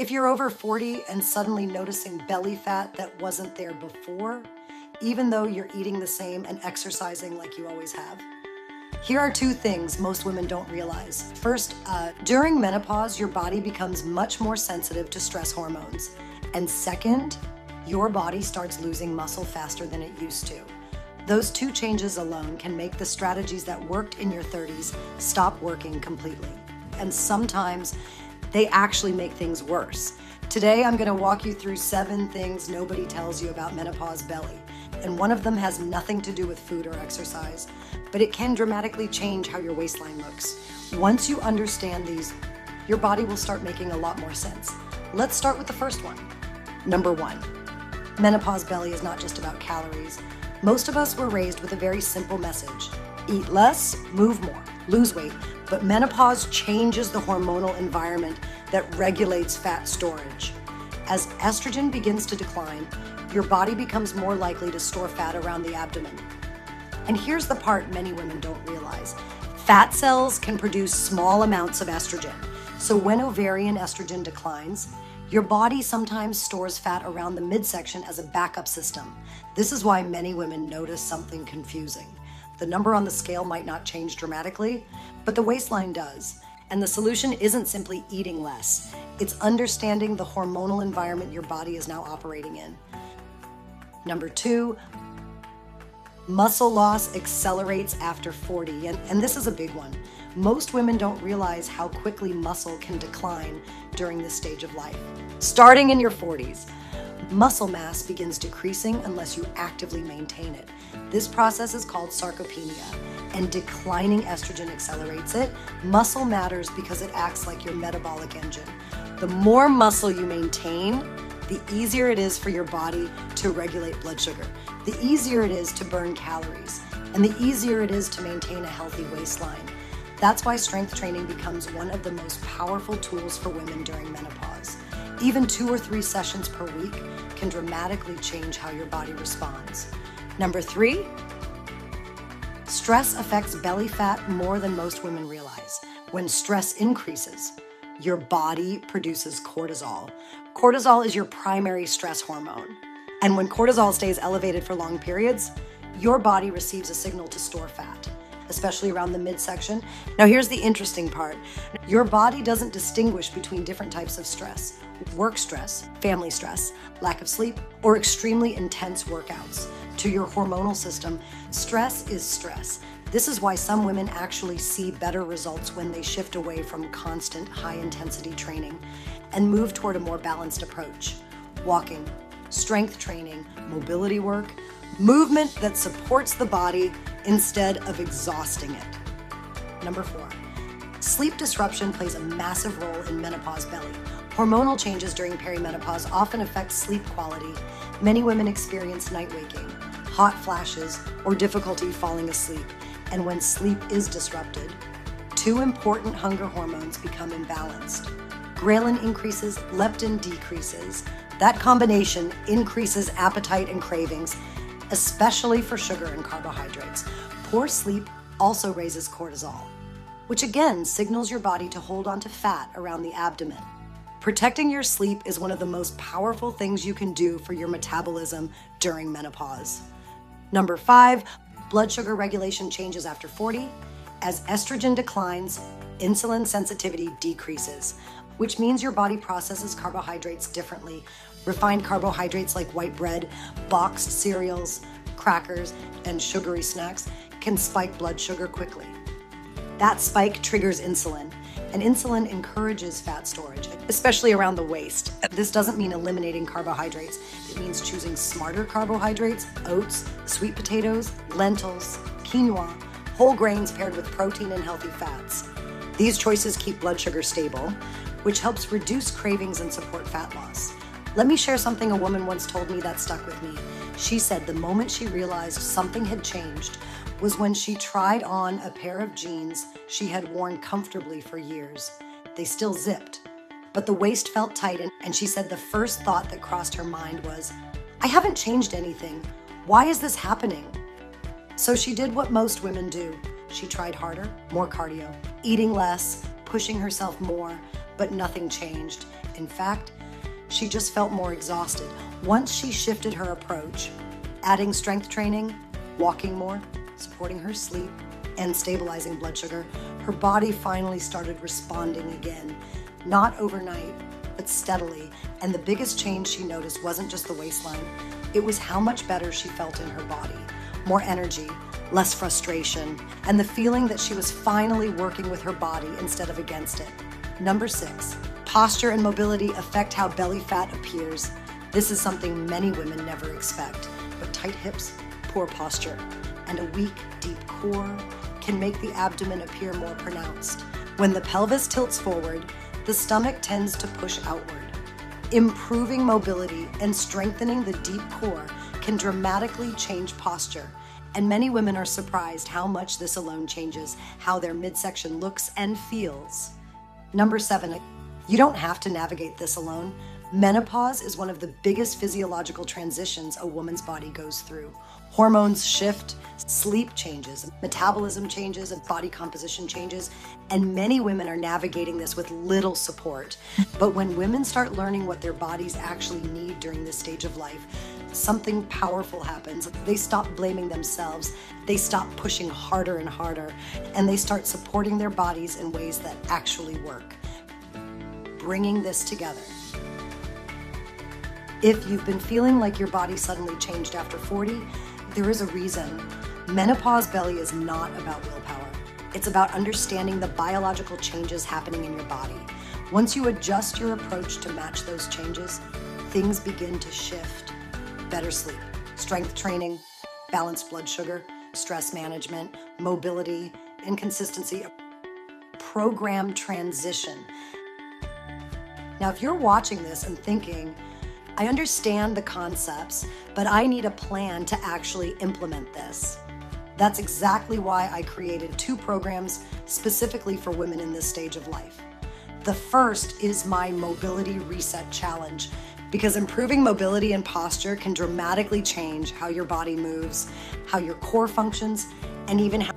If you're over 40 and suddenly noticing belly fat that wasn't there before, even though you're eating the same and exercising like you always have. Here are two things most women don't realize. First, during menopause, your body becomes much more sensitive to stress hormones. And second, your body starts losing muscle faster than it used to. Those two changes alone can make the strategies that worked in your 30s stop working completely. And sometimes they actually make things worse. Today, I'm gonna walk you through 7 things nobody tells you about menopause belly. And one of them has nothing to do with food or exercise, but it can dramatically change how your waistline looks. Once you understand these, your body will start making a lot more sense. Let's start with the first one. Number 1, menopause belly is not just about calories. Most of us were raised with a very simple message: eat less, move more, lose weight. But menopause changes the hormonal environment that regulates fat storage. As estrogen begins to decline, your body becomes more likely to store fat around the abdomen. And here's the part many women don't realize. Fat cells can produce small amounts of estrogen. So when ovarian estrogen declines, your body sometimes stores fat around the midsection as a backup system. This is why many women notice something confusing. The number on the scale might not change dramatically, but the waistline does. And the solution isn't simply eating less. It's understanding the hormonal environment your body is now operating in. Number 2, muscle loss accelerates after 40, and this is a big one. Most women don't realize how quickly muscle can decline during this stage of life. Starting in your 40s, muscle mass begins decreasing unless you actively maintain it. This process is called sarcopenia, and declining estrogen accelerates it. Muscle matters because it acts like your metabolic engine. The more muscle you maintain, the easier it is for your body to regulate blood sugar, the easier it is to burn calories, and the easier it is to maintain a healthy waistline. That's why strength training becomes one of the most powerful tools for women during menopause. Even 2 or 3 sessions per week can dramatically change how your body responds. Number 3, stress affects belly fat more than most women realize. When stress increases, your body produces cortisol. Cortisol is your primary stress hormone. And when cortisol stays elevated for long periods, your body receives a signal to store fat, especially around the midsection. Now here's the interesting part. Your body doesn't distinguish between different types of stress: work stress, family stress, lack of sleep, or extremely intense workouts. To your hormonal system, stress is stress. This is why some women actually see better results when they shift away from constant high-intensity training and move toward a more balanced approach. Walking, strength training, mobility work, movement that supports the body instead of exhausting it. Number 4, sleep disruption plays a massive role in menopause belly. Hormonal changes during perimenopause often affect sleep quality. Many women experience night waking, hot flashes, or difficulty falling asleep. And when sleep is disrupted, 2 important hunger hormones become imbalanced. Ghrelin increases, leptin decreases. That combination increases appetite and cravings, especially for sugar and carbohydrates. Poor sleep also raises cortisol, which again signals your body to hold on to fat around the abdomen. Protecting your sleep is one of the most powerful things you can do for your metabolism during menopause. Number 5, blood sugar regulation changes after 40. As estrogen declines, insulin sensitivity decreases, which means your body processes carbohydrates differently. Refined carbohydrates like white bread, boxed cereals, crackers, and sugary snacks can spike blood sugar quickly. That spike triggers insulin, and insulin encourages fat storage, especially around the waist. This doesn't mean eliminating carbohydrates. It means choosing smarter carbohydrates: oats, sweet potatoes, lentils, quinoa, whole grains paired with protein and healthy fats. These choices keep blood sugar stable, which helps reduce cravings and support fat loss. Let me share something a woman once told me that stuck with me. She said the moment she realized something had changed was when she tried on a pair of jeans she had worn comfortably for years. They still zipped, but the waist felt tight, and she said the first thought that crossed her mind was, I haven't changed anything. Why is this happening? So she did what most women do. She tried harder, more cardio, eating less, pushing herself more, but nothing changed. In fact, she just felt more exhausted. Once she shifted her approach, adding strength training, walking more, supporting her sleep, and stabilizing blood sugar, her body finally started responding again. Not overnight, but steadily. And the biggest change she noticed wasn't just the waistline, it was how much better she felt in her body. More energy, less frustration, and the feeling that she was finally working with her body instead of against it. Number 6, posture and mobility affect how belly fat appears. This is something many women never expect, but tight hips, poor posture, and a weak, deep core can make the abdomen appear more pronounced. When the pelvis tilts forward, the stomach tends to push outward. Improving mobility and strengthening the deep core can dramatically change posture, and many women are surprised how much this alone changes how their midsection looks and feels. Number 7, you don't have to navigate this alone. Menopause is one of the biggest physiological transitions a woman's body goes through. Hormones shift, sleep changes, metabolism changes, and body composition changes, and many women are navigating this with little support. But when women start learning what their bodies actually need during this stage of life, something powerful happens. They stop blaming themselves, they stop pushing harder and harder, and they start supporting their bodies in ways that actually work. Bringing this together. If you've been feeling like your body suddenly changed after 40, there is a reason. Menopause belly is not about willpower. It's about understanding the biological changes happening in your body. Once you adjust your approach to match those changes, things begin to shift. Better sleep, strength training, balanced blood sugar, stress management, mobility, and consistency. Program transition. Now, if you're watching this and thinking, I understand the concepts, but I need a plan to actually implement this. That's exactly why I created 2 programs specifically for women in this stage of life. The first is my Mobility Reset Challenge, because improving mobility and posture can dramatically change how your body moves, how your core functions, and even how